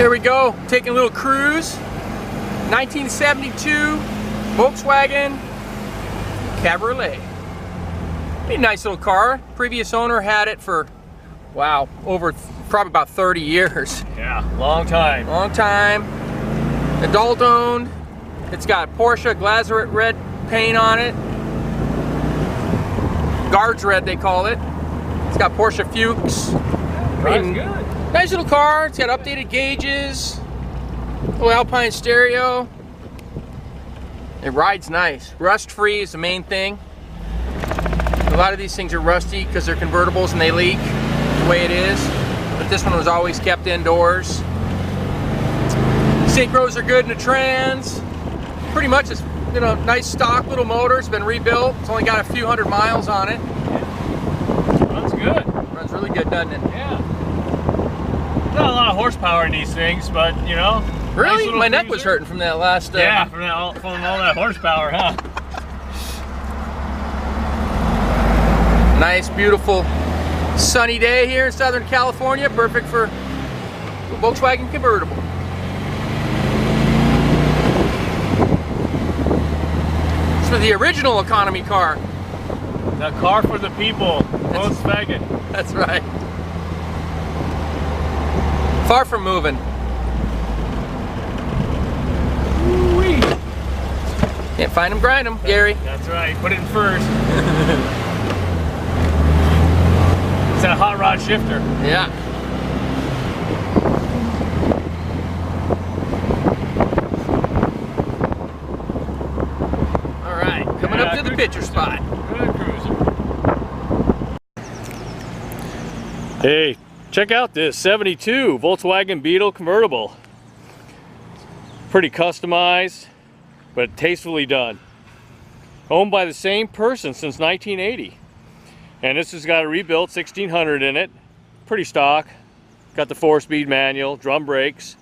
Here we go, taking a little cruise. 1972 Volkswagen Cabriolet. Pretty nice little car. Previous owner had it for, wow, over probably about 30 years. Yeah, long time. Long time. Adult owned. It's got Porsche Glasurit red paint on it. Guards red they call it. It's got Porsche Fuchs. Drives good. Nice little car. It's got updated gauges. Little Alpine stereo. It rides nice. Rust free is the main thing. A lot of these things are rusty because they're convertibles and they leak. The way it is. But this one was always kept indoors. Synchros are good in the trans. Pretty much it's, you know, nice stock little motor. It's been rebuilt. It's only got a few hundred miles on it. Runs good. Runs really good, doesn't it? Yeah. Not a lot of horsepower in these things, but you know. Really? Nice My neck was hurting from that last. Yeah, from all that horsepower, huh? Nice, beautiful, sunny day here in Southern California. Perfect for a Volkswagen convertible. It's for the original economy car. The car for the people, Volkswagen. That's right. Far from moving. Ooh-wee. Can't find them, grind them, Gary. That's right. Put it in first. It's a hot rod shifter. Yeah. All right, coming up to the picture spot. Good cruiser. Hey, check out this 72 Volkswagen Beetle convertible. Pretty customized, but tastefully done. Owned by the same person since 1980. And this has got a rebuilt 1600 in it. Pretty stock. Got the 4-speed manual, drum brakes.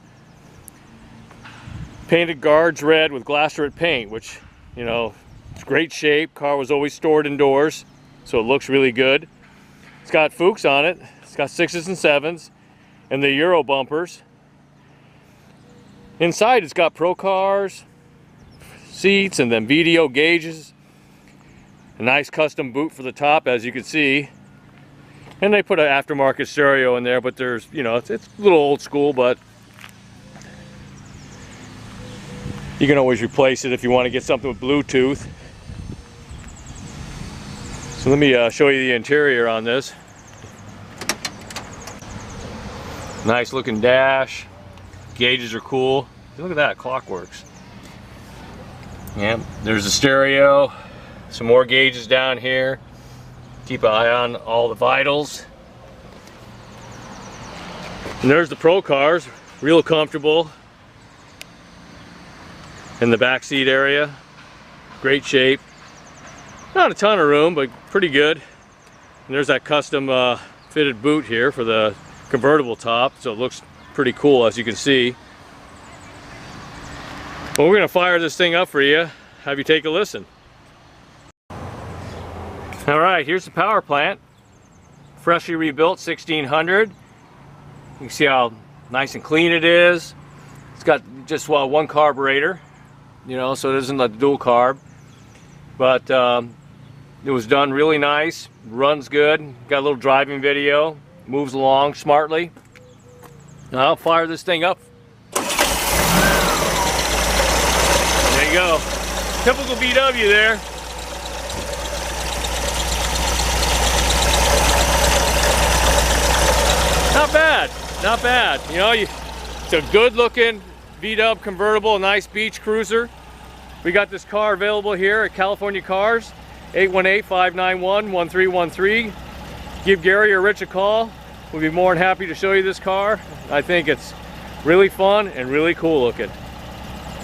Painted guards red with Glasurit paint, which, you know, it's great shape. Car was always stored indoors, so it looks really good. It's got Fuchs on it. It's got 6s and 7s and the Euro bumpers. Inside it's got Prokars, seats, and then VDO gauges. A nice custom boot for the top, as you can see. And they put an aftermarket stereo in there, but there's, you know, it's a little old school, but you can always replace it if you want to get something with Bluetooth. So let me show you the interior on this. Nice looking dash. Gauges are cool. Look at that, clockworks. Yeah, there's the stereo. Some more gauges down here. Keep an eye on all the vitals. And there's the Prokars, real comfortable. In the back seat area, great shape. Not a ton of room, but pretty good. And there's that custom fitted boot here for the convertible top, so it looks pretty cool, as you can see. Well, we're gonna fire this thing up for you, have you take a listen. All right, here's the power plant. Freshly rebuilt 1600. You can see how nice and clean it is. It's got just one carburetor, you know, so it isn't a dual carb. But it was done really nice, runs good, got a little driving video, moves along smartly. Now I'll fire this thing up. There you go. Typical VW there. Not bad, not bad. You know, it's a good looking VW convertible, a nice beach cruiser. We got this car available here at California Cars, 818-591-1313. Give Gary or Rich a call. We'll be more than happy to show you this car. I think it's really fun and really cool looking.